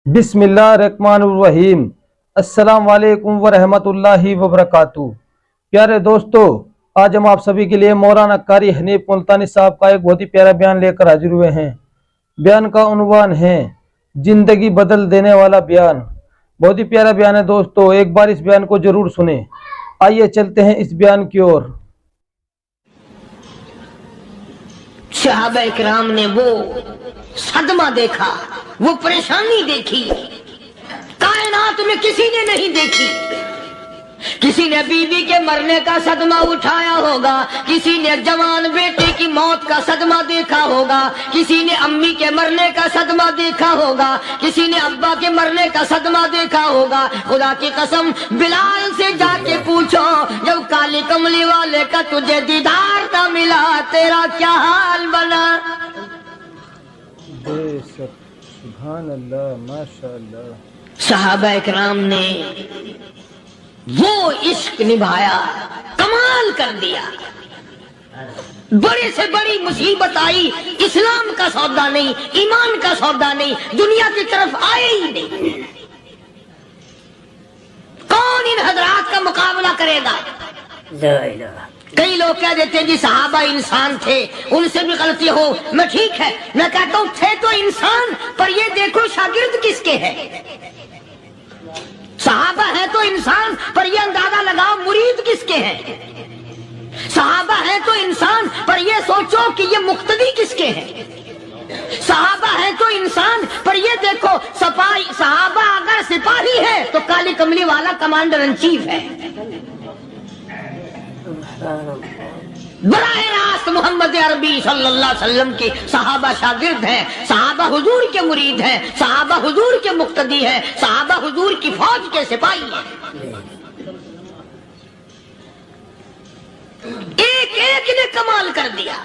بسم اللہ الرحمن الرحیم۔ السلام علیکم ورحمۃ اللہ وبرکاتہ۔ پیارے دوستو، آج ہم آپ سبھی کے لیے مولانا قاری حنیف ملتانی صاحب کا ایک بہت ہی پیارا بیان لے کر حاضر ہوئے ہیں۔ بیان کا عنوان ہے زندگی بدل دینے والا بیان۔ بہت ہی پیارا بیان ہے دوستو، ایک بار اس بیان کو ضرور سنیں۔ آئیے چلتے ہیں اس بیان کی اور۔ صحابہ اکرام نے وہ صدمہ دیکھا، وہ پریشانی دیکھی، کائنات میں کسی نے نہیں دیکھی۔ کسی نے بیوی کے مرنے کا صدمہ اٹھایا ہوگا، کسی نے جوان بیٹے کی موت کا صدمہ دیکھا ہوگا، کسی نے امی کے مرنے کا صدمہ دیکھا ہوگا، کسی نے ابا کے مرنے کا صدمہ دیکھا ہوگا۔ خدا کی قسم، بلال سے جا کے پوچھو، جب کالی کملی والے کا تجھے دیدار نہ ملا، تیرا کیا حال بنا؟ بے شک، سبحان اللہ، ماشاءاللہ۔ صحابہ اکرام نے وہ عشق نبھایا، کمال کر دیا۔ بڑے سے بڑی مصیبت آئی، اسلام کا سودا نہیں، ایمان کا سودا نہیں، دنیا کی طرف آئے ہی نہیں۔ کون ان حضرات کا مقابلہ کرے گا؟ لا الہ۔ کئی لوگ کہہ دیتے ہیں جی صحابہ انسان تھے، ان سے بھی غلطی ہو، میں ٹھیک ہے، میں کہتا ہوں تھے تو انسان، پر یہ دیکھو شاگرد کس کے ہیں۔ صحابہ ہیں تو انسان، پر یہ اندازہ لگاؤ مرید کس کے ہیں۔ صحابہ ہیں تو انسان، پر یہ سوچو کہ یہ مقتدی کس کے ہیں۔ صحابہ ہیں تو انسان، پر یہ دیکھو صحابہ اگر سپاہی ہے تو کالی کملی والا کمانڈر ان چیف ہے۔ براہ راست محمد عربی صلی اللہ علیہ وسلم کے صحابہ شاگرد ہیں، صحابہ حضور کے مرید ہیں، صحابہ حضور کے مقتدی ہیں، صحابہ حضور کی فوج کے سپاہی ہیں۔ ایک ایک نے کمال کر دیا۔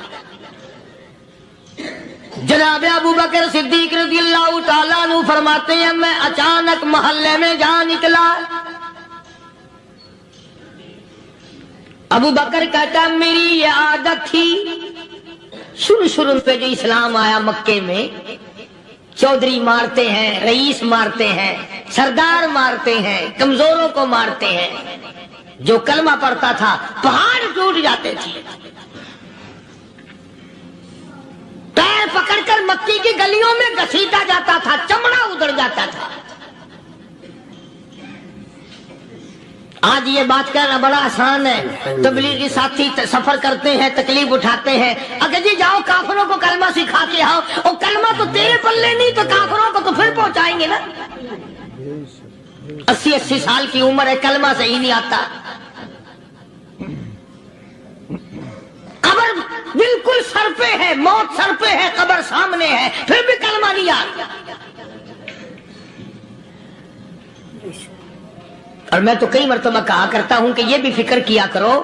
جناب ابو بکر صدیق رضی اللہ تعالیٰ عنہ فرماتے ہیں، میں اچانک محلے میں جا نکلا۔ ابو بکر کہتا میری یہ عادت تھی، شروع پہ جو اسلام آیا مکے میں، چودھری مارتے ہیں، رئیس مارتے ہیں، سردار مارتے ہیں، کمزوروں کو مارتے ہیں۔ جو کلمہ پڑھتا تھا پہاڑ ٹوٹ جاتے تھے۔ پیر پکڑ کر مکی کی گلیوں میں گھسیٹا جاتا تھا، چمڑا ادھڑ جاتا تھا۔ آج یہ بات کہنا بڑا آسان ہے، تبلیغی ساتھی سفر کرتے ہیں، تکلیف اٹھاتے ہیں، اگر جی جاؤ کافروں کو کلمہ سکھا کے آؤ، اور کلمہ تو تیرے پلے نہیں تو کافروں کو تو پھر پہنچائیں گے نا۔ 80 سال کی عمر ہے، کلمہ صحیح نہیں آتا، قبر بالکل سر پہ ہے، موت سر پہ ہے، قبر سامنے ہے، پھر بھی کلمہ نہیں آتا۔ اور میں تو کئی مرتبہ کہا کرتا ہوں کہ یہ بھی فکر کیا کرو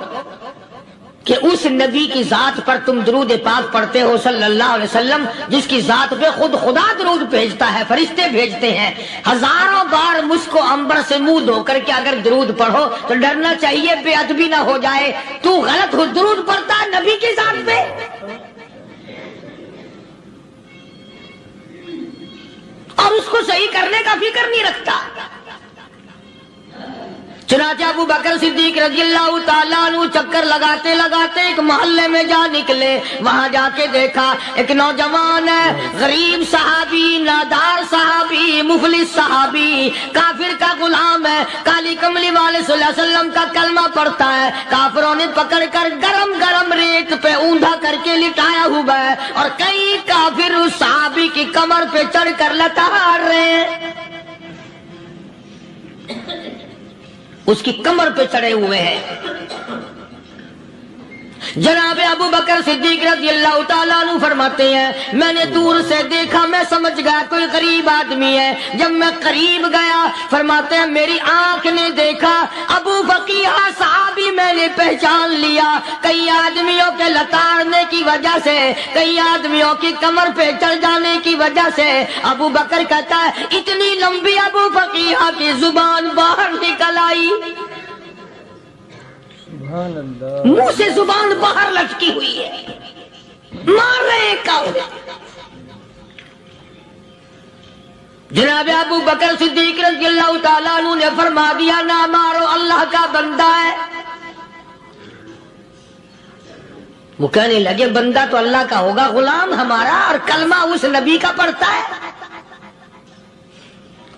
کہ اس نبی کی ذات پر تم درود پاک پڑھتے ہو صلی اللہ علیہ وسلم، جس کی ذات پہ خود خدا درود بھیجتا ہے، فرشتے بھیجتے ہیں۔ ہزاروں بار مجھ کو عنبر سے منہ دھو کر کے اگر درود پڑھو تو ڈرنا چاہیے بے ادبی نہ ہو جائے، تو غلط درود پڑھتا ہے نبی کی ذات پہ۔ اور اس کو صحیح کرنے کا فکر نہیں رکھتا۔ چنانچہ ابو بکر صدیق رضی اللہ تعالیٰ عنہ چکر لگاتے لگاتے ایک محلے میں جا نکلے۔ وہاں جا کے دیکھا ایک نوجوان ہے، غریب صحابی، نادار صحابی، مفلس صحابی، کافر کا غلام ہے، کالی کملی والے صلی اللہ علیہ وسلم کا کلمہ پڑھتا ہے۔ کافروں نے پکڑ کر گرم گرم ریت پہ اوندا کر کے لٹایا ہوا ہے، اور کئی کافر اس صحابی کی کمر پہ چڑھ کر لتاڑ رہے ہیں، اس کی کمر پہ چڑھے ہوئے ہیں۔ جناب ابو بکر صدیق رضی اللہ تعالیٰ عنہ فرماتے ہیں، میں نے دور سے دیکھا، میں سمجھ گیا کوئی غریب آدمی ہے۔ جب میں قریب گیا، فرماتے ہیں میری آنکھ نے دیکھا ابو فقیہ صحابی، میں نے پہچان لیا۔ کئی آدمیوں کے لتاڑنے کی وجہ سے، کئی آدمیوں کی کمر پہ چڑھ جانے کی وجہ سے ابو بکر کہتا ہے اتنی لمبی ابو فقیہ کی زبان باہر نکل آئی، منہ سے زبان باہر لٹکی ہوئی ہے، مار رہے ہیں کافر۔ جناب ابو بکر صدیق رضی اللہ تعالیٰ عنہ نے فرما دیا نہ مارو، اللہ کا بندہ ہے۔ وہ کہنے لگے بندہ تو اللہ کا ہوگا، غلام ہمارا، اور کلمہ اس نبی کا پڑھتا ہے،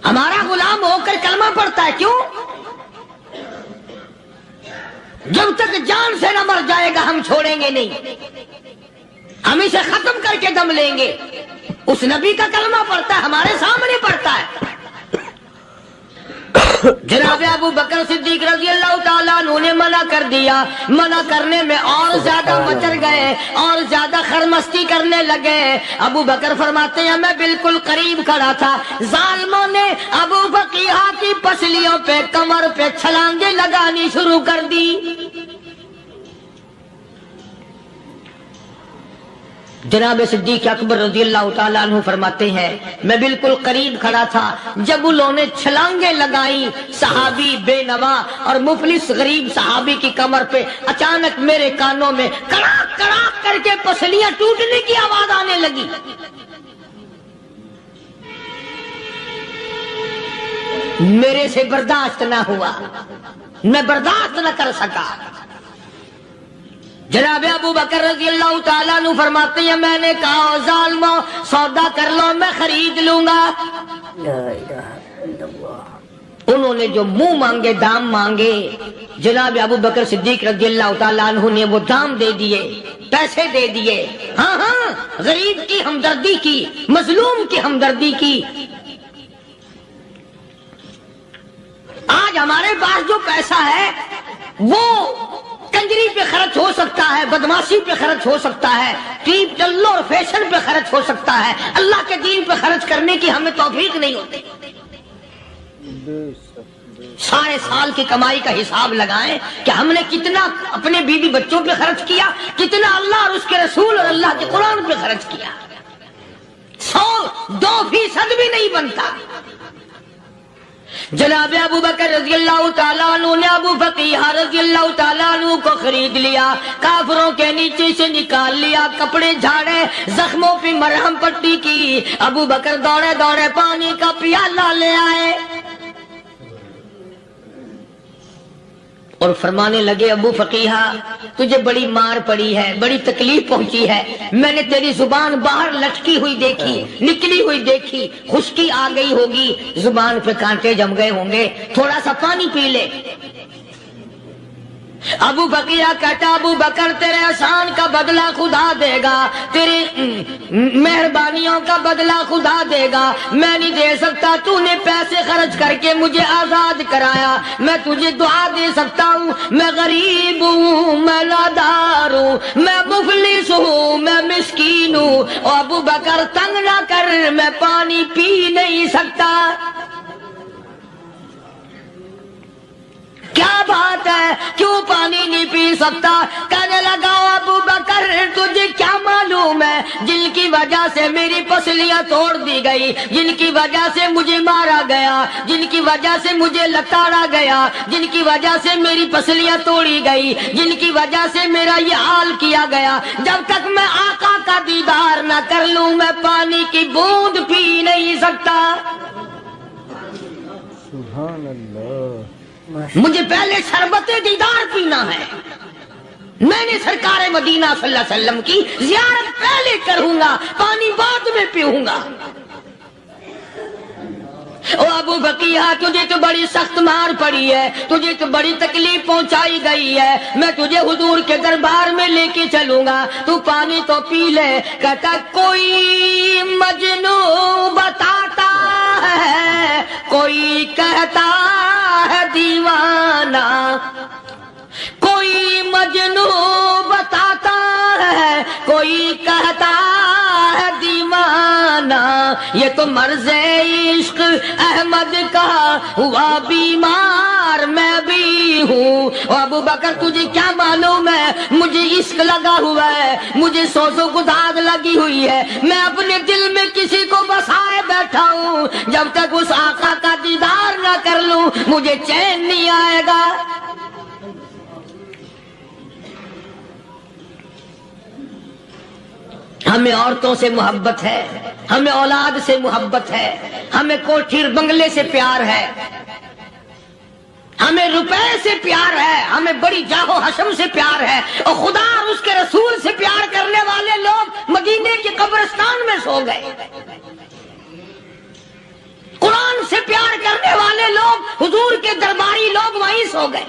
ہمارا غلام ہو کر کلمہ پڑھتا ہے، کیوں؟ جب تک جان سے نہ مر جائے گا ہم چھوڑیں گے نہیں، ہم اسے ختم کر کے دم لیں گے۔ اس نبی کا کلمہ پڑھتا ہے، ہمارے سامنے پڑھتا ہے۔ جناب ابو بکر صدیق رضی اللہ تعالیٰ عنہ نے منع کر دیا، منع کرنے میں اور زیادہ مچر گئے اور زیادہ خرمستی کرنے لگے۔ ابو بکر فرماتے ہیں میں بالکل قریب کھڑا تھا، ظالموں نے ابو بقیہ کی پسلیوں پہ، کمر پہ چھلانگیں لگانی شروع کر دی۔ جناب صدیق اکبر رضی اللہ تعالیٰ عنہ فرماتے ہیں میں بالکل قریب کھڑا تھا جب انہوں نے چھلانگیں لگائیں، صحابی بے نوا اور مفلس غریب صحابی کی کمر پہ اچانک میرے کانوں میں کڑاک کڑاک کر کے پسلیاں ٹوٹنے کی آواز آنے لگی۔ میرے سے برداشت نہ ہوا، میں برداشت نہ کر سکا۔ جناب ابو بکر رضی اللہ تعالیٰ عنہ فرماتے ہیں میں نے کہا ظالمو سودا کر لو، میں خرید لوں گا۔ انہوں نے جو منہ مانگے دام مانگے، جناب ابو بکر صدیق رضی اللہ تعالیٰ عنہ نے وہ دام دے دیے، پیسے دے دیے۔ ہاں ہاں، غریب کی ہمدردی کی، مظلوم کی ہمدردی کی۔ آج ہمارے پاس جو پیسہ ہے وہ کنجری پہ خرچ ہو سکتا ہے، بدماشی پہ خرچ ہو سکتا ہے، ٹیپ ٹلو اور فیشن پہ خرچ ہو سکتا ہے، اللہ کے دین پہ خرچ کرنے کی ہمیں توفیق نہیں ہوتی۔ سارے سال کی کمائی کا حساب لگائیں کہ ہم نے کتنا اپنے بیوی بچوں پہ خرچ کیا، کتنا اللہ اور اس کے رسول اور اللہ کے قرآن پہ خرچ کیا۔ 100-2% بھی نہیں بنتا۔ جناب ابو بکر رضی اللہ تعالیٰ عنہ نے ابو بقیہ رضی اللہ تعالیٰ عنہ کو خرید لیا، کافروں کے نیچے سے نکال لیا، کپڑے جھاڑے، زخموں پہ مرہم پٹی کی۔ ابو بکر دوڑے دوڑے پانی کا پیالہ لے آئے اور فرمانے لگے ابو فقیہ تجھے بڑی مار پڑی ہے، بڑی تکلیف پہنچی ہے، میں نے تیری زبان باہر لٹکی ہوئی دیکھی، نکلی ہوئی دیکھی، خشکی آ گئی ہوگی، زبان پہ کانٹے جم گئے ہوں گے، تھوڑا سا پانی پی لے۔ ابو بقیہ کہتا ابو بکر تیرے احسان کا بدلہ خدا دے گا، تیری مہربانیوں کا بدلہ خدا دے گا، میں نہیں دے سکتا، تو نے پیسے خرچ کر کے مجھے آزاد کرایا، میں تجھے دعا دے سکتا ہوں، میں غریب ہوں، میں نادار ہوں، میں مفلس ہوں، میں مسکین ہوں، اور ابو بکر تنگ نہ کر، میں پانی پی نہیں سکتا۔ کیا بات ہے، کیوں پانی نہیں پی سکتا؟ کہنے لگا ابو بکر تجھے کیا معلوم ہے جن کی وجہ سے میری پسلیاں توڑ دی گئی، جن کی وجہ سے مجھے مارا گیا، جن کی وجہ سے مجھے لتاڑا گیا، جن کی وجہ سے میری پسلیاں توڑی گئی، جن کی وجہ سے میرا یہ حال کیا گیا، جب تک میں آقا کا دیدار نہ کر لوں میں پانی کی بوند پی نہیں سکتا۔ سبحان اللہ، مجھے پہلے شربت دیدار پینا ہے، میں نے سرکار مدینہ صلی اللہ علیہ وسلم کی زیارت پہلے کروں گا، پانی بعد میں پیوں گا۔ او ابو بقیہ تجھے تو بڑی سخت مار پڑی ہے، تجھے تو بڑی تکلیف پہنچائی گئی ہے، میں تجھے حضور کے دربار میں لے کے چلوں گا، تو پانی تو پی لے۔ کہتا کوئی مجنوں بتاتا ہے، کوئی کہتا ہے دیوانہ، کوئی مجنوں بتاتا ہے، کوئی کہتا ہے دیوانہ، یہ تو مرض عشق احمد کا ہوا بیمار میں بھی ہوں۔ اور ابو بکر تجھے کیا معلوم ہے مجھے عشق لگا ہوا ہے، مجھے سوز و گداز لگی ہوئی ہے، میں اپنے دل میں کسی کو بسائے بیٹھا ہوں، جب تک اس آقا کا دیدار نہ کر لوں مجھے چین نہیں آئے گا۔ ہمیں عورتوں سے محبت ہے، ہمیں اولاد سے محبت ہے، ہمیں کوٹھی بنگلے سے پیار ہے، ہمیں روپے سے پیار ہے، ہمیں بڑی جاہ و حشم سے پیار ہے، اور خدا اور اس کے رسول سے پیار کرنے والے لوگ مدینے کے قبرستان میں سو گئے، قرآن سے پیار کرنے والے لوگ حضور کے درباری لوگ وہیں سو گئے۔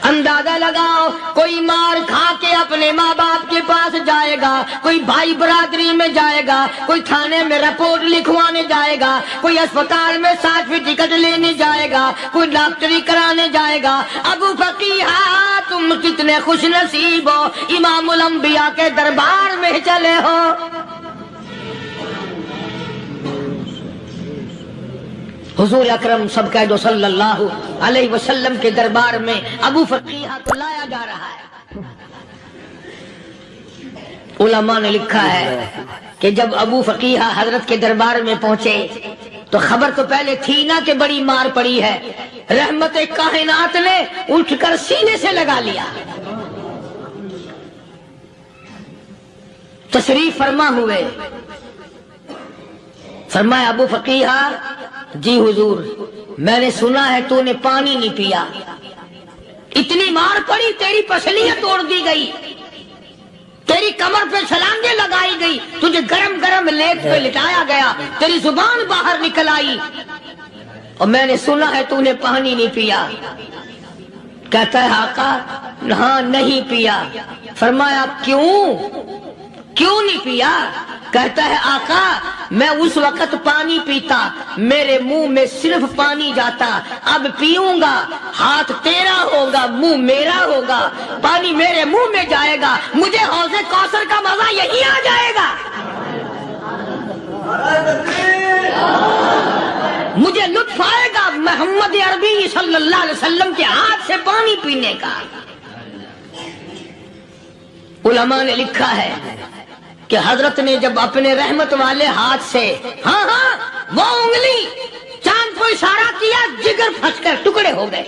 اندازہ لگاؤ، کوئی مار کھا کے اپنے ماں باپ کے پاس جائے گا، کوئی بھائی برادری میں جائے گا، کوئی تھانے میں رپورٹ لکھوانے جائے گا، کوئی اسپتال میں سرٹیفکیٹ لینے جائے گا، کوئی ڈاکٹری کرانے جائے گا۔ ابو فقیہہ تم کتنے خوش نصیب ہو، امام الانبیاء کے دربار میں چلے ہو۔ حضور اکرم سب کہہ دو صلی اللہ علیہ وسلم کے دربار میں ابو فقیہہ کو لایا جا رہا ہے۔ علماء نے لکھا ہے کہ جب ابو فقیہہ حضرت کے دربار میں پہنچے تو خبر تو پہلے تھی نا کہ بڑی مار پڑی ہے، رحمت کائنات نے اٹھ کر سینے سے لگا لیا، تشریف فرما ہوئے، فرمایا ابو فقیہہ جی حضور، میں نے سنا ہے تو نے پانی نہیں پیا، اتنی مار پڑی تیری پسلیاں توڑ دی گئی، تیری کمر پہ چھلانگیں لگائی گئی، تجھے گرم گرم لیپ پہ لٹایا گیا، تیری زبان باہر نکل آئی، اور میں نے سنا ہے تو نے پانی نہیں پیا۔ کہتا ہے آقا ہاں نہیں پیا۔ فرمایا کیوں نہیں پیا؟ کہتا ہے آقا میں اس وقت پانی پیتا، میرے منہ میں صرف پانی جاتا، اب پیوں گا ہاتھ تیرا ہوگا، منہ میرا ہوگا، پانی میرے منہ میں جائے گا، مجھے حوض کوثر کا مزہ یہی آ جائے گا، مجھے لطف آئے گا محمد عربی صلی اللہ علیہ وسلم کے ہاتھ سے پانی پینے کا۔ علماء نے لکھا ہے کہ حضرت نے جب اپنے رحمت والے ہاتھ سے ہاں وہ انگلی چاند کو اشارہ کیا، جگر پھنس کر ٹکڑے ہو گئے،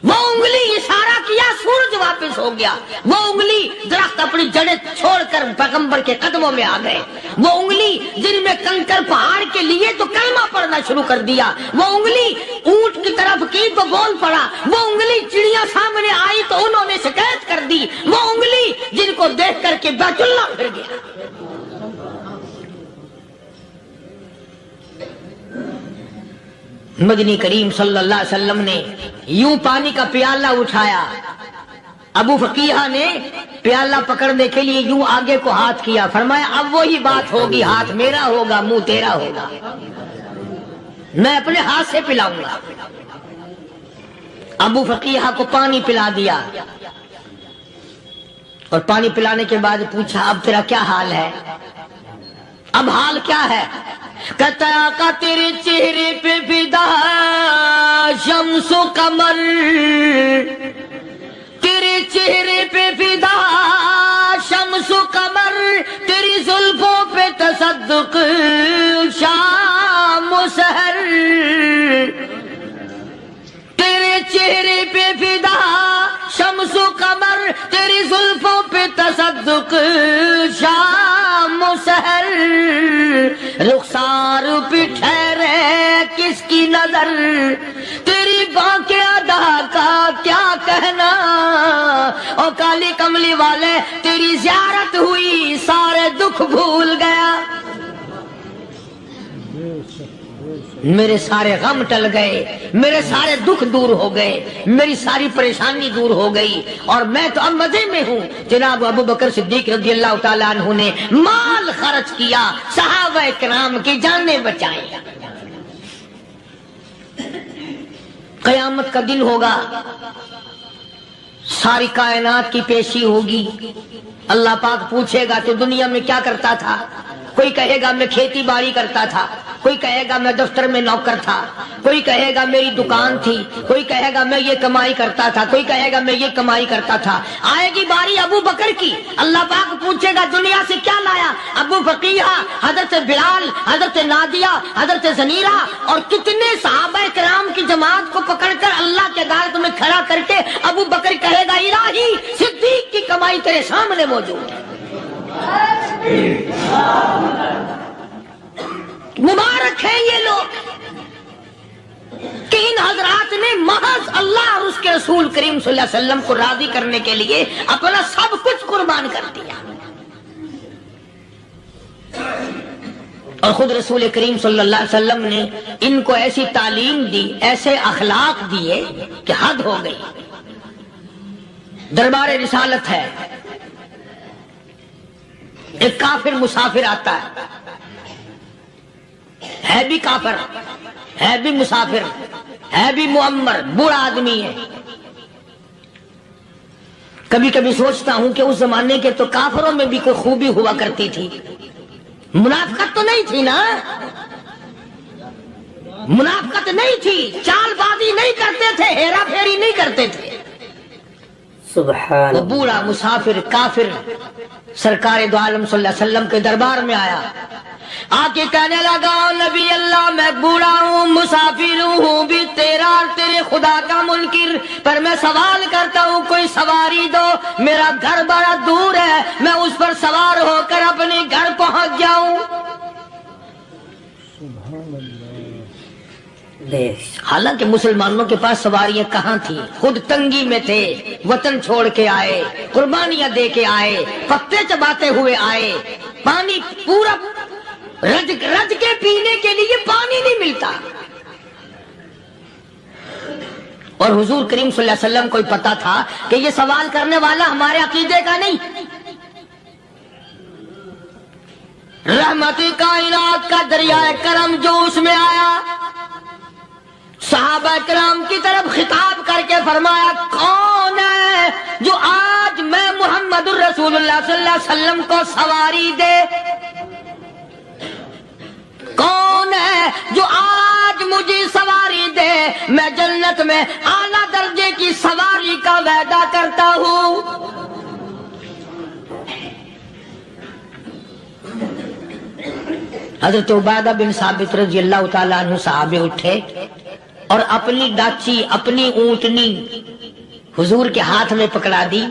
وہ انگلی اشارہ کیا، سورج واپس ہو گیا، وہ انگلی درخت اپنی جڑیں چھوڑ کر پیغمبر کے قدموں میں آ گئے، وہ انگلی جن میں کنکر پہاڑ کے لیے تو کلمہ پڑھنا شروع کر دیا، وہ انگلی اونٹ کی طرف کی تو بول پڑا، وہ انگلی چڑیاں سامنے آئی تو انہوں نے شکایت کر دی، وہ انگلی جن کو دیکھ کر کے بیت اللہ پھر گیا۔ مدنی کریم صلی اللہ علیہ وسلم نے یوں پانی کا پیالہ اٹھایا، ابو فقیہہ نے پیالہ پکڑنے کے لیے یوں آگے کو ہاتھ کیا، فرمایا اب وہی بات ہوگی، ہاتھ میرا ہوگا منہ تیرا ہوگا، میں اپنے ہاتھ سے پلاؤں گا۔ ابو فقیہہ کو پانی پلا دیا، اور پانی پلانے کے بعد پوچھا اب تیرا کیا حال ہے؟ اب حال کیا ہے؟ کہتا ہے آقا تیرے چہرے پہ فدا شمس و قمر، تیرے چہرے پہ فدا شمس و قمر، تیری زلفوں پہ تصدق شام و سحر، تیرے چہرے پہ فدا شمس و قمر، تیری زلفوں پہ تصدق شام و سحر، رخسار پہ ٹھہرے کس کی نظر، تیری باقی ادا کا کیا کہنا، اور کالی کملی والے تیری زیارت ہوئی سارے دکھ بھول گیا، میرے سارے غم ٹل گئے، میرے سارے دکھ دور ہو گئے، میری ساری پریشانی دور ہو گئی، اور میں تو اب مزے میں ہوں۔ جناب ابو بکر صدیق رضی اللہ تعالیٰ عنہ نے مال خرچ کیا، صحابہ کرام کی جانیں بچائیں۔ قیامت کا دن ہوگا، ساری کائنات کی پیشی ہوگی، اللہ پاک پوچھے گا تو دنیا میں کیا کرتا تھا؟ کوئی کہے گا میں کھیتی باڑی کرتا تھا، کوئی کہے گا میں دفتر میں نوکر تھا، کوئی کہے گا میری دکان تھی، کوئی کہے گا میں یہ کمائی کرتا تھا، کوئی کہے گا میں یہ کمائی کرتا تھا۔ آئے گی باری ابو بکر کی، اللہ پاک پوچھے گا دنیا سے کیا لایا؟ ابو فقیہہ، حضرت بلال، حضرت نادیہ، حضرت زنیرہ اور کتنے صحابہ کرام کی جماعت کو پکڑ کر اللہ کے عدالت میں کھڑا کر کے ابو بکر کہے گا الہی صدیق کی کمائی تیرے سامنے موجود ہے۔ مبارک ہیں یہ لوگ کہ ان حضرات نے محض اللہ اور اس کے رسول کریم صلی اللہ علیہ وسلم کو راضی کرنے کے لیے اپنا سب کچھ قربان کر دیا، اور خود رسول کریم صلی اللہ علیہ وسلم نے ان کو ایسی تعلیم دی، ایسے اخلاق دیے کہ حد ہو گئی۔ دربار رسالت ہے، ایک کافر مسافر آتا ہے بھی کافر، ہے بھی مسافر، ہے بھی معمر، بوڑھا آدمی ہے۔ کبھی کبھی سوچتا ہوں کہ اس زمانے کے تو کافروں میں بھی کوئی خوبی ہوا کرتی تھی، منافقت تو نہیں تھی نا، منافقت نہیں تھی، چال بازی نہیں کرتے تھے، ہیرا پھیری نہیں کرتے تھے۔ سبحان وہ بوڑھا مسافر کافر سرکار دو عالم صلی اللہ علیہ وسلم کے دربار میں آیا، آ کے کہنے لگا نبی اللہ میں بوڑھا ہوں، مسافر ہوں بھی تیرا اور تیرے خدا کا منکر، پر میں سوال کرتا ہوں کوئی سواری دو، میرا گھر بڑا دور ہے، میں اس پر سوار ہو کر اپنے گھر پہنچ جاؤں۔ حالانکہ مسلمانوں کے پاس سواریاں کہاں تھی، خود تنگی میں تھے، وطن چھوڑ کے آئے، قربانیاں دے کے آئے، پتے چباتے ہوئے آئے، پانی پورا رج کے پینے کے لیے پانی نہیں ملتا، اور حضور کریم صلی اللہ علیہ وسلم کو پتا تھا کہ یہ سوال کرنے والا ہمارے عقیدے کا نہیں، رحمت کائنات کا دریائے کرم جو اس میں آیا، صحابہ کرام کی طرف خطاب کر کے فرمایا کون ہے جو آج میں محمد الرسول اللہ صلی اللہ علیہ وسلم کو سواری دے، کون ہے جو آج مجھے سواری دے، میں جنت میں اعلیٰ درجے کی سواری کا وعدہ کرتا ہوں۔ حضرت عبادہ بن ثابت رضی اللہ تعالیٰ عنہ صحابے اٹھے اور اپنی ڈاچی، اپنی اونٹنی حضور کے ہاتھ میں پکڑا دی،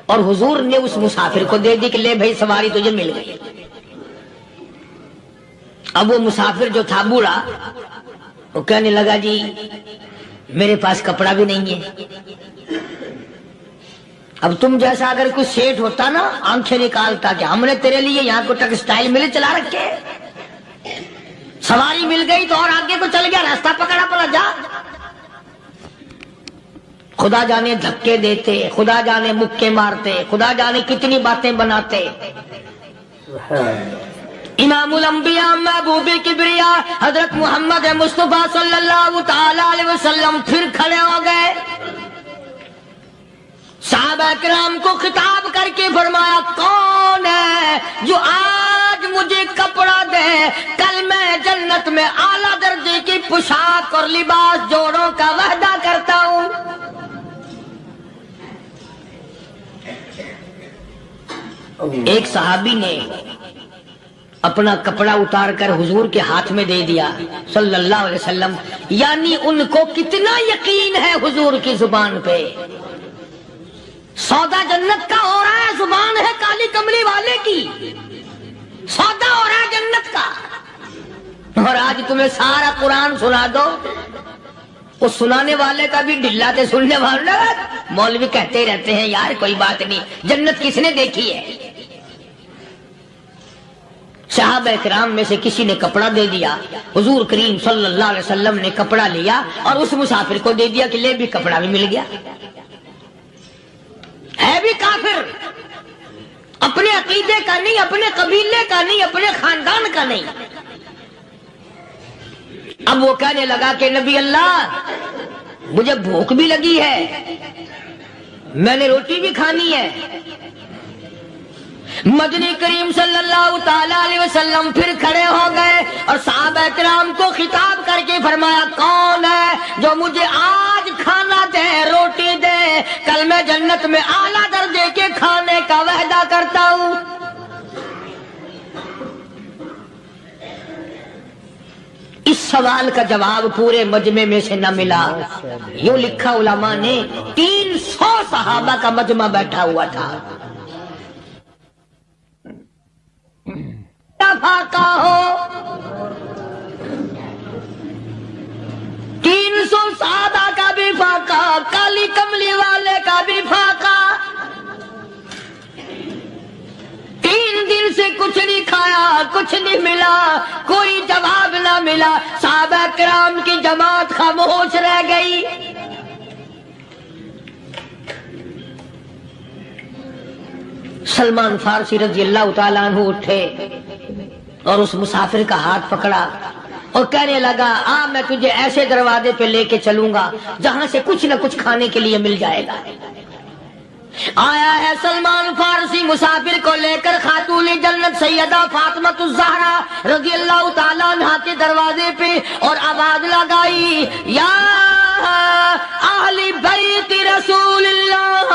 اور حضور نے اس مسافر کو دے دی کہ لے بھائی سواری تجھے مل گئی۔ اب وہ مسافر جو تھا بوڑھا، وہ کہنے لگا جی میرے پاس کپڑا بھی نہیں ہے، اب تم جیسا اگر کوئی سیٹ ہوتا نا آنکھیں نکالتا کہ ہم نے تیرے لیے یہاں کو ٹیکسٹائل مل چلا رکھے، سواری مل گئی تو اور آگے کو چل گیا، راستہ پکڑا پڑا جا۔ خدا جانے دھکے دیتے، خدا جانے مکے مارتے، خدا جانے کتنی باتیں بناتے۔ امام الانبیاء محبوب کبریا حضرت محمد مصطفیٰ صلی اللہ تعالی علیہ وسلم پھر کھڑے ہو گئے، صحابہ کرام کو خطاب کر کے فرمایا کون ہے جو آج مجھے کپڑا دے، کل میں جنت میں اعلیٰ درجے کی پوشاک اور لباس جوڑوں کا وعدہ کرتا ہوں۔ ایک صحابی نے اپنا کپڑا اتار کر حضور کے ہاتھ میں دے دیا صلی اللہ علیہ وسلم، یعنی ان کو کتنا یقین ہے حضور کی زبان پہ، سودا جنت کا ہو رہا ہے، زبان ہے کالی کملی والے کی، سودا ہو رہا ہے جنت کا۔ اور آج تمہیں سارا قرآن سنا دو، وہ سنانے والے کا بھی ڈھلا تھے، سننے والے مولوی کہتے ہی رہتے ہیں یار کوئی بات نہیں، جنت کس نے دیکھی ہے۔ صحابہ کرام میں سے کسی نے کپڑا دے دیا، حضور کریم صلی اللہ علیہ وسلم نے کپڑا لیا اور اس مسافر کو دے دیا کہ لے بھی کپڑا بھی مل گیا۔ ہے بھی کافر، اپنے عقیدے کا نہیں، اپنے قبیلے کا نہیں، اپنے خاندان کا نہیں۔ اب وہ کہنے لگا کہ نبی اللہ مجھے بھوک بھی لگی ہے، میں نے روٹی بھی کھانی ہے۔ مدنی کریم صلی اللہ تعالی علیہ وسلم پھر کھڑے ہو گئے اور صحابہ کرام کو خطاب کر کے فرمایا کون ہے جو مجھے آج کھانا دے، روٹی دے، کل میں جنت میں اعلیٰ درجے کے کھانے کا وعدہ کرتا ہوں۔ اس سوال کا جواب پورے مجمع میں سے نہ ملا، یوں لکھا علماء نے 300 صحابہ کا مجمع بیٹھا ہوا تھا، کا فاقہ ہو، 300 سادہ کا بھی فاقہ، کالی کملی والے کا بھی فاقہ، 3 دن سے کچھ نہیں کھایا، کچھ نہیں ملا، کوئی جواب نہ ملا، صحابہ کرام کی جماعت خاموش رہ گئی۔ سلمان فارسی رضی اللہ تعالیٰ عنہ اٹھے اور اس مسافر کا ہاتھ پکڑا اور کہنے لگا میں تجھے ایسے دروازے پہ لے کے چلوں گا جہاں سے کچھ نہ کچھ کھانے کے لیے مل جائے گا۔ آیا ہے سلمان فارسی مسافر کو لے کر خاتون جنت سیدہ فاطمہ الزہرا رضی اللہ تعالیٰ عنہا کے دروازے پہ اور آواز لگائی، یا اہل بیت رسول اللہ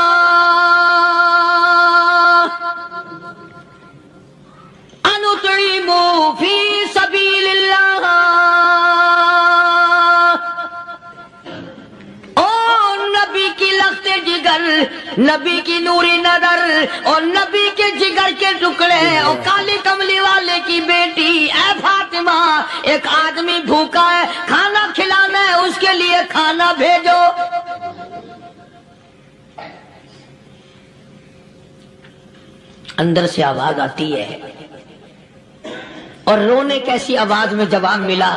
انطعموا فی سبیل اللہ، او نبی کی لخت جگر، نبی کی نوری نظر اور نبی کے جگر کے ٹکڑے اور کالی کملی والے کی بیٹی، اے فاطمہ ایک آدمی بھوکا ہے، کھانا کھلانا ہے، اس کے لیے کھانا بھیجو۔ اندر سے آواز آتی ہے اور رونے کیسی آواز میں جواب ملا،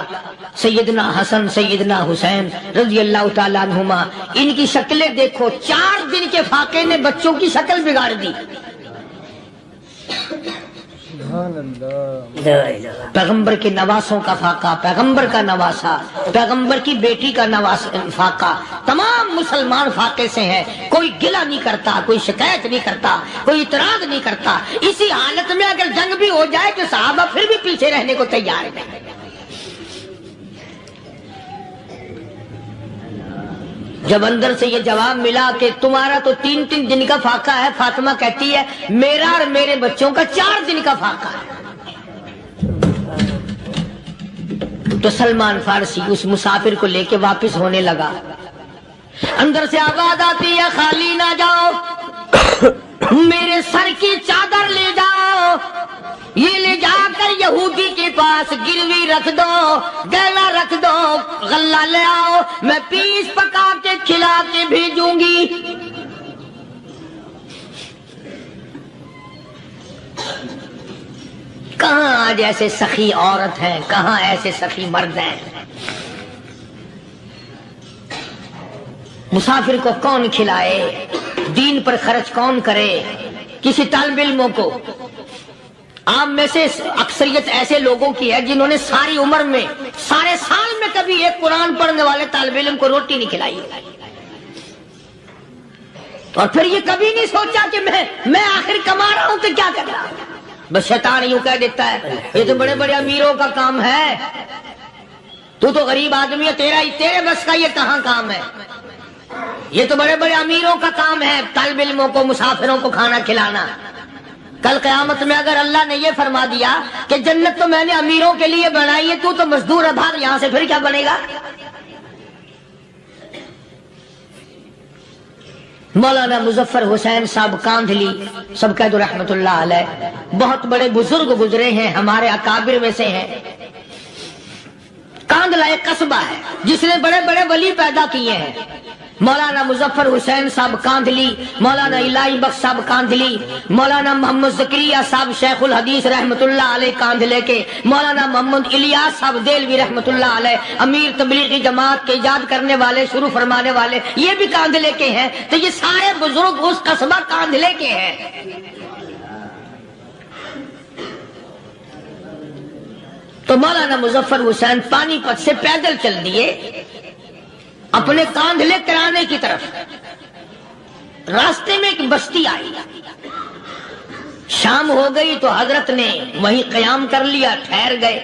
سیدنا حسن سیدنا حسین رضی اللہ تعالیٰ عنہما، ان کی شکلیں دیکھو، 4 دن کے فاقے نے بچوں کی شکل بگاڑ دی۔ پیغمبر کے نواسوں کا فاقہ، پیغمبر کا نواسا، پیغمبر کی بیٹی کا فاقہ، تمام مسلمان فاقے سے ہیں، کوئی گلہ نہیں کرتا، کوئی شکایت نہیں کرتا، کوئی اعتراض نہیں کرتا۔ اسی حالت میں اگر جنگ بھی ہو جائے تو صحابہ پھر بھی پیچھے رہنے کو تیار ہیں۔ جب اندر سے یہ جواب ملا کہ تمہارا تو 3 دن کا فاقہ ہے، فاطمہ کہتی ہے میرا اور میرے بچوں کا 4 دن کا فاقہ ہے، تو سلمان فارسی اس مسافر کو لے کے واپس ہونے لگا۔ اندر سے آواز آتی ہے خالی نہ جاؤ، میرے سر کی چادر لے جاؤ، یہ لے جا کر یہودی کے پاس گروی رکھ دو، گلا رکھ دو، غلہ لے آؤ، میں پیس پکا کے کھلا کے بھیجوں گی۔ کہاں آج ایسے سخی عورت ہیں، کہاں ایسے سخی مرد ہیں؟ مسافر کو کون کھلائے، دین پر خرچ کون کرے؟ کسی طالب علموں کو، آپ میں سے اکثریت ایسے لوگوں کی ہے جنہوں نے ساری عمر میں، سارے سال میں کبھی ایک قرآن پڑھنے والے طالب علم کو روٹی نہیں کھلائی، اور پھر یہ کبھی نہیں سوچا کہ میں آخر کما رہا ہوں تو کیا کر رہا ہوں۔ بس شیطان یوں کہہ دیتا ہے یہ تو بڑے بڑے امیروں کا کام ہے، تو غریب آدمی ہے، تیرے بس کا یہ کہاں کام ہے؟ یہ تو بڑے بڑے امیروں کا کام ہے طالب علموں کو، مسافروں کو کھانا کھلانا۔ کل قیامت میں اگر اللہ نے یہ فرما دیا کہ جنت تو میں نے امیروں کے لیے بنائی ہے، تو مزدور ابھار یہاں سے پھر کیا بنے گا؟ مولانا مظفر حسین صاحب کاندھلی سب کہہ دو رحمت اللہ علیہ، بہت بڑے بزرگ گزرے ہیں، ہمارے اکابر میں سے ہیں۔ کاندھلا ایک قصبہ ہے جس نے بڑے بڑے ولی پیدا کیے ہیں۔ مولانا مظفر حسین صاحب کاندھلی، مولانا الہی بخش صاحب کاندھلی، مولانا محمد زکریا صاحب شیخ الحدیث رحمت اللہ علیہ کاندھلے کے، مولانا محمد الیاس صاحب دہلوی رحمت اللہ علیہ امیر تبلیغی جماعت کے ایجاد کرنے والے، شروع فرمانے والے، یہ بھی کاندھلے کے ہیں۔ تو یہ سارے بزرگ اس قصبہ کاندھلے کے ہیں۔ تو مولانا مظفر حسین پانی پت سے پیدل چل دیے اپنے کاندھلے کرانے کی طرف۔ راستے میں ایک بستی آئی، شام ہو گئی تو حضرت نے وہیں قیام کر لیا، ٹھہر گئے،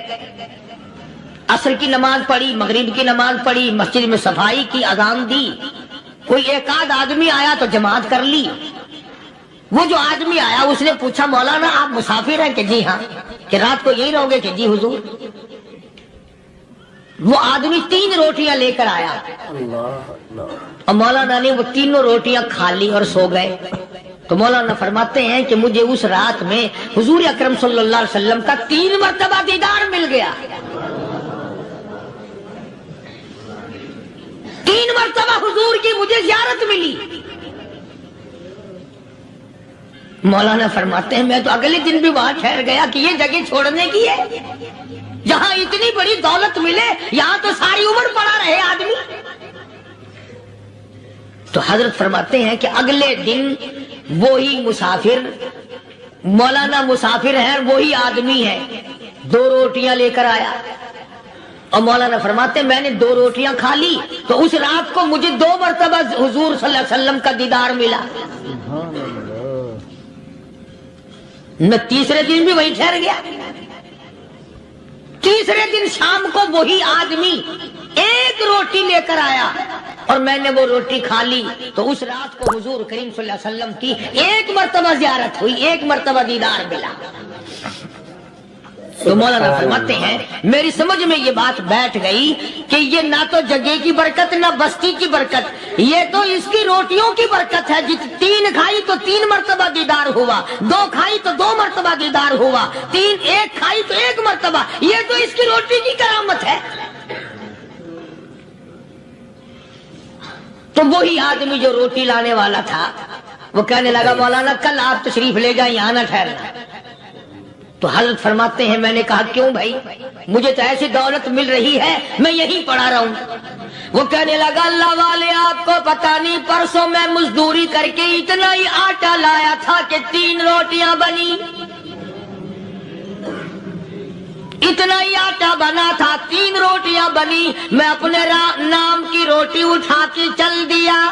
عصر کی نماز پڑھی، مغرب کی نماز پڑھی، مسجد میں صفائی کی، اذان دی، کوئی ایک آدھ آدمی آیا تو جماعت کر لی۔ وہ جو آدمی آیا اس نے پوچھا مولانا آپ مسافر ہیں؟ کہ جی ہاں۔ کہ رات کو یہی رہو گے؟ کہ جی حضور۔ وہ آدمی 3 روٹیاں لے کر آیا اور مولانا نے وہ 3 روٹیاں کھا لی اور سو گئے۔ تو مولانا فرماتے ہیں کہ مجھے اس رات میں حضور اکرم صلی اللہ علیہ وسلم کا 3 مرتبہ دیدار مل گیا. 3 مرتبہ حضور کی مجھے زیارت ملی. مولانا فرماتے ہیں میں تو اگلے دن بھی وہاں ٹھہر گیا کہ یہ جگہ چھوڑنے کی ہے. جہاں اتنی بڑی دولت ملے یہاں تو ساری عمر پڑا رہے آدمی. تو حضرت فرماتے ہیں کہ اگلے دن وہی مسافر، مولانا مسافر ہیں، وہی آدمی ہے، 2 روٹیاں لے کر آیا. اور مولانا فرماتے ہیں میں نے 2 روٹیاں کھا لی تو اس رات کو مجھے 2 مرتبہ حضور صلی اللہ علیہ وسلم کا دیدار ملا. میں تیسرے دن بھی وہی ٹھہر گیا. تیسرے دن شام کو وہی آدمی 1 روٹی لے کر آیا اور میں نے وہ روٹی کھا لی تو اس رات کو حضور کریم صلی اللہ علیہ وسلم کی 1 مرتبہ زیارت ہوئی، 1 مرتبہ دیدار ملا. تو مولانا فرماتے ہیں میری سمجھ میں یہ بات بیٹھ گئی کہ یہ نہ تو جگہ کی برکت نہ بستی کی برکت، یہ تو اس کی روٹیوں کی برکت ہے. 3 کھائی تو 3 مرتبہ دیدار ہوا، 2 کھائی تو 2 مرتبہ دیدار ہوا، 1 کھائی تو 1 مرتبہ. یہ تو اس کی روٹی کی کرامت ہے. تو وہی آدمی جو روٹی لانے والا تھا وہ کہنے لگا مولانا کل آپ تشریف لے جائیں، یہاں نہ ٹھہرنا. تو حضرت فرماتے ہیں میں نے کہا کیوں بھائی، مجھے تو ایسی دولت مل رہی ہے میں یہیں پڑا رہا ہوں. وہ کہنے لگا اللہ والے آپ کو پتہ نہیں، پرسوں میں مزدوری کر کے اتنا ہی آٹا لایا تھا کہ 3 روٹیاں بنی. اتنا ہی آٹا بنا تھا، 3 روٹیاں بنی. میں اپنے نام کی روٹی اٹھا کے چل دیا.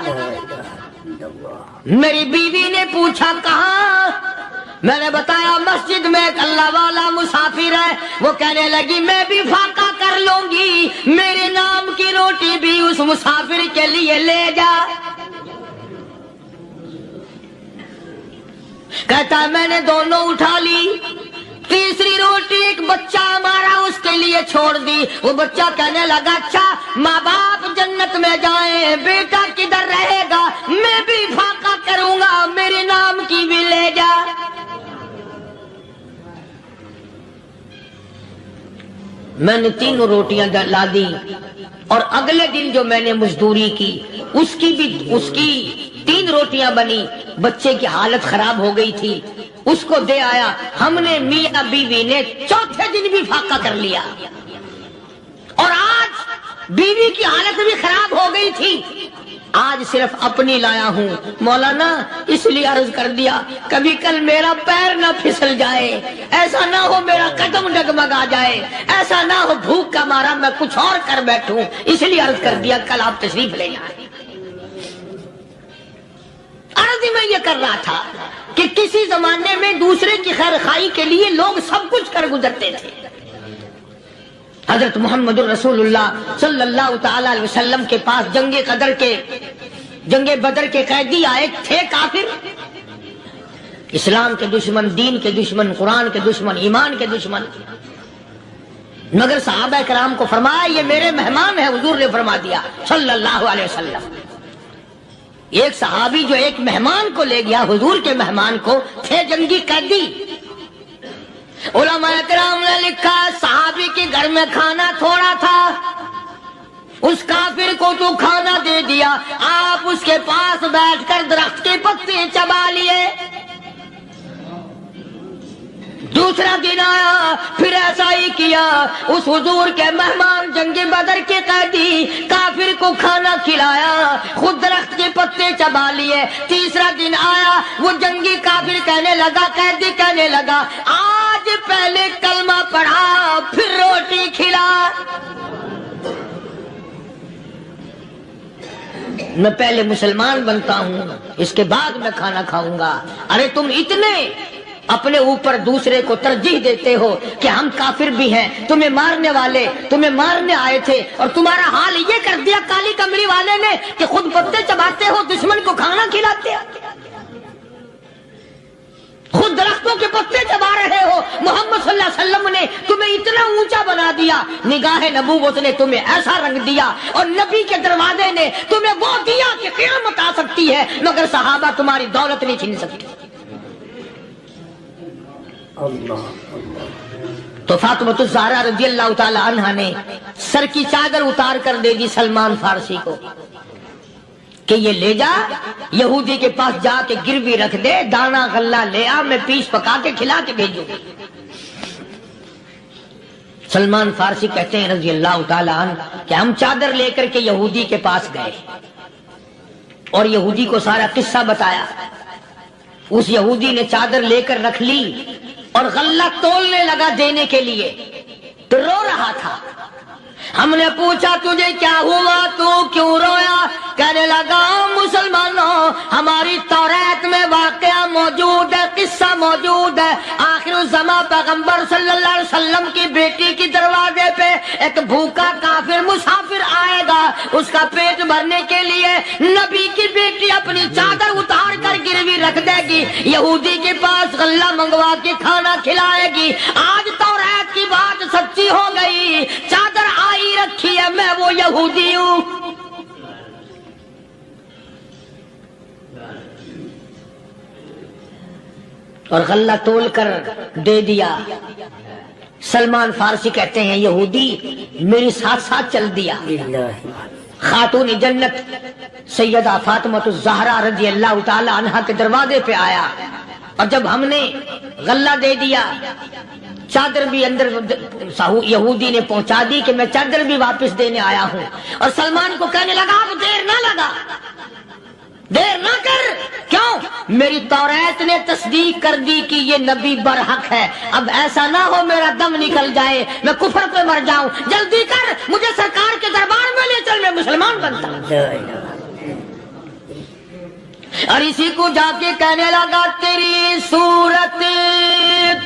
میری بیوی نے پوچھا کہاں؟ میں نے بتایا مسجد میں ایک اللہ والا مسافر ہے. وہ کہنے لگی میں بھی فاقہ کر لوں گی، میرے نام کی روٹی بھی اس مسافر کے لیے لے جا. کہتا ہے میں نے دونوں اٹھا لی. تیسری روٹی ایک بچہ ہمارا اس کے لیے چھوڑ دی. وہ بچہ کہنے لگا اچھا ماں باپ جنت میں جائیں، بیٹا کدھر رہے گا؟ میں بھی فاقہ کروں گا، میرے نام کی بھی لے جا. میں نے 3 روٹیاں لا دی اور اگلے دن جو میں نے مزدوری کی اس کی 3 روٹیاں بنی. بچے کی حالت خراب ہو گئی تھی، اس کو دے آیا. ہم نے میاں بیوی نے چوتھے دن بھی فاقہ کر لیا اور آج بیوی کی حالت بھی خراب ہو گئی تھی. آج صرف اپنی لایا ہوں. مولانا اس لیے عرض کر دیا کبھی کل میرا پیر نہ پھسل جائے، ایسا نہ ہو میرا قدم ڈگمگا جائے، ایسا نہ ہو بھوک کا مارا میں کچھ اور کر بیٹھوں، اس لیے عرض کر دیا کل آپ تشریف لے جائیں. عرض میں یہ کر رہا تھا کہ کسی زمانے میں دوسرے کی خیر خواہی کے لیے لوگ سب کچھ کر گزرتے تھے. حضرت محمد الرسول اللہ صلی اللہ تعالی علیہ وسلم کے پاس جنگ بدر کے قیدی آئے تھے کافر، اسلام کے دشمن، دین کے دشمن، قرآن کے دشمن، ایمان کے دشمن. مگر صحابہ کرام کو فرمایا یہ میرے مہمان ہیں. حضور نے فرما دیا صلی اللہ علیہ وسلم. ایک صحابی جو ایک مہمان کو لے گیا، حضور کے مہمان کو، تھے جنگی قیدی. علماء کرام نے لکھا صحابی کے گھر میں کھانا تھوڑا تھا، اس کافر کو تو کھانا دے دیا، آپ اس کے پاس بیٹھ کر درخت کے پتے چبا لیے. دوسرا دن آیا پھر ایسا ہی کیا. اس حضور کے مہمان جنگ بدر کے قیدی کافر کو کھانا کھلایا، خود درخت کے پتے چبا لیے. تیسرا دن آیا وہ جنگی کافر کہنے لگا، قیدی کہنے لگا آج پہلے کلمہ پڑھا پھر روٹی کھلا. میں پہلے مسلمان بنتا ہوں اس کے بعد میں کھانا کھاؤں گا. ارے تم اتنے اپنے اوپر دوسرے کو ترجیح دیتے ہو کہ ہم کافر بھی ہیں، تمہیں مارنے والے تمہیں مارنے آئے تھے اور تمہارا حال یہ کر دیا کالی کمری والے نے کہ خود پتے چباتے ہو، دشمن کو کھانا کھلاتے ہو. خود درختوں کے پتے چبا رہے ہو، محمد صلی اللہ علیہ وسلم نے تمہیں اتنا اونچا بنا دیا، نگاہ نبوت نے تمہیں ایسا رنگ دیا، اور نبی کے دروازے نے تمہیں وہ دیا کہ قیامت آ سکتی ہے مگر صحابہ تمہاری دولت نہیں چھین سکتے۔ تو فاطمہ الزہرا رضی اللہ تعالی عنہا نے سر کی چادر اتار کر دے دی سلمان فارسی کو کہ یہ لے جا، یہودی کے پاس جا کے گروی رکھ دے، دانا غلہ لے آ، میں پیس پکا کے کھلا کے بھیجوں۔ سلمان فارسی کہتے ہیں رضی اللہ تعالی عنہ کہ ہم چادر لے کر کے یہودی کے پاس گئے اور یہودی کو سارا قصہ بتایا۔ اس یہودی نے چادر لے کر رکھ لی اور غلہ تولنے لگا دینے کے لیے، تو رو رہا تھا۔ ہم نے پوچھا تجھے کیا ہوا، تو کیوں رویا؟ کہنے لگا مسلمانوں، ہماری توریت میں واقعہ موجود ہے، قصہ موجود ہے، آخر الزمان پیغمبر صلی اللہ علیہ وسلم کی بیٹی کی دروازے پہ ایک بھوکا کافر مسافر آئے گا، اس کا پیٹ بھرنے کے لیے نبی کی بیٹی اپنی چادر اتار کر گروی رکھ دے گی، یہودی کے پاس غلہ منگوا کے کھانا کھلائے گی۔ آج توریت کی بات سچی ہو گئی، چادر آئی رکھی ہے، میں وہ یہودی ہوں۔ اور غلہ تول کر دے دیا۔ سلمان فارسی کہتے ہیں یہودی میرے ساتھ ساتھ چل دیا۔ خاتون جنت سیدہ فاطمہ الزہرا رضی اللہ تعالی عنہا کے دروازے پہ آیا، اور جب ہم نے غلہ دے دیا، چادر بھی اندر یہودی نے پہنچا دی کہ میں چادر بھی واپس دینے آیا ہوں، اور سلمان کو کہنے لگا اب دیر نہ لگا، دیر نہ کر، کیوں؟ میری توریت نے تصدیق کر دی کہ یہ نبی برحق ہے، اب ایسا نہ ہو میرا دم نکل جائے، میں کفر پہ مر جاؤں، جلدی کر، مجھے سرکار کے دربار میں لے چل، میں مسلمان بنتا ہوں۔ اور اسی کو جا کے کہنے لگا تیری صورت،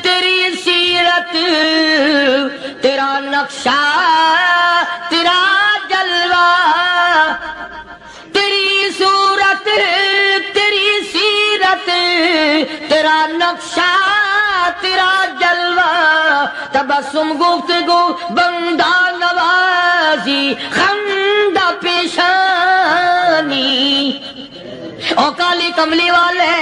تیری سیرت، تیرا نقشہ، تیرا جلوہ، تیری صورت، تیری سیرت، تیرا نقشہ، تیرا جلوہ، تبسم گفتگو بندہ نوازی خندہ پیشانی، او کالی کملی والے،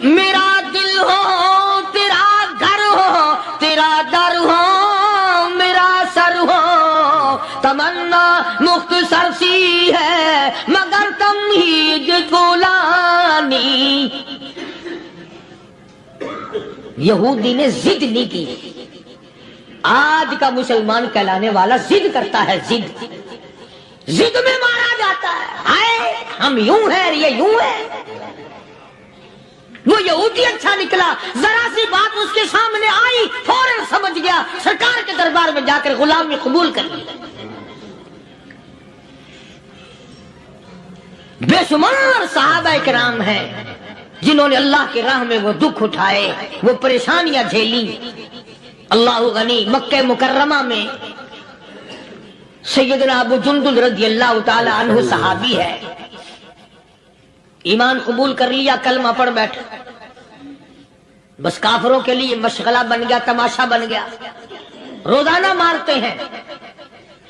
میرا دل ہو، تیرا گھر ہو، تیرا در ہو، میرا سر ہو، تمنا مختصر سی ہے مگر تمہید طولانی۔ یہودی نے ضد نہیں کی۔ آج کا مسلمان کہلانے والا ضد کرتا ہے، ضد میں مارا جاتا ہے، ہائے ہم یوں ہیں، یہ یوں ہے۔ وہ یہودی اچھا نکلا، ذرا سی بات اس کے سامنے آئی فوراً سمجھ گیا، سرکار کے دربار میں جا کر غلامی قبول کر لی۔ بے شمار صحابہ کرام ہیں جنہوں نے اللہ کی راہ میں وہ دکھ اٹھائے، وہ پریشانیاں جھیلی۔ اللہ غنی، مکہ مکرمہ میں سیدنا ابو جندل رضی اللہ تعالی عنہ صحابی ہے، ایمان قبول کر لیا، کلمہ پڑھ بیٹھا، بس کافروں کے لیے مشغلہ بن گیا، تماشا بن گیا، روزانہ مارتے ہیں۔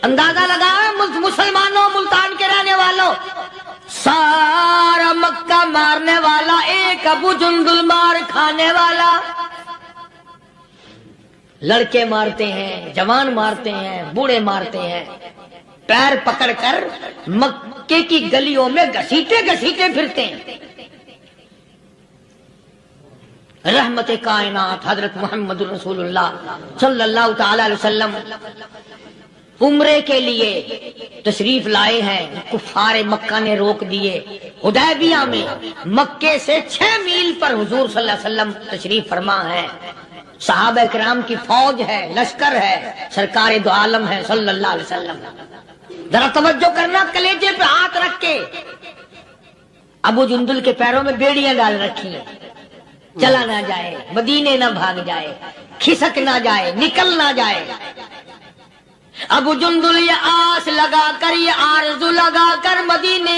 اندازہ لگاؤ مسلمانوں، ملتان کے رہنے والوں، سارا مکہ مارنے والا ایک ابو جندل مار کھانے والا۔ لڑکے مارتے ہیں، جوان مارتے ہیں، بوڑھے مارتے ہیں، پیر پکڑ کر مکے کی گلیوں میں گھسیٹے گھسیٹے پھرتے ہیں۔ رحمت کائنات حضرت محمد رسول اللہ صلی اللہ تعالی علیہ وسلم عمرے کے لیے تشریف لائے ہیں، کفار مکہ نے روک دیے۔ حدیبیہ میں مکے سے 6 میل پر حضور صلی اللہ علیہ وسلم تشریف فرما ہے، صحابہ کرام کی فوج ہے، لشکر ہے، سرکار دو عالم ہے صلی اللہ علیہ وسلم۔ ذرا توجہ کرنا، کلیجے پہ ہاتھ رکھ کے ابو جندل کے پیروں میں بیڑیاں ڈال رکھی ہیں، چلا نہ جائے، مدینے نہ بھاگ جائے، کھسک نہ جائے، نکل نہ جائے۔ ابو جندل یہ آس لگا کر، یہ آرزو لگا کر مدینے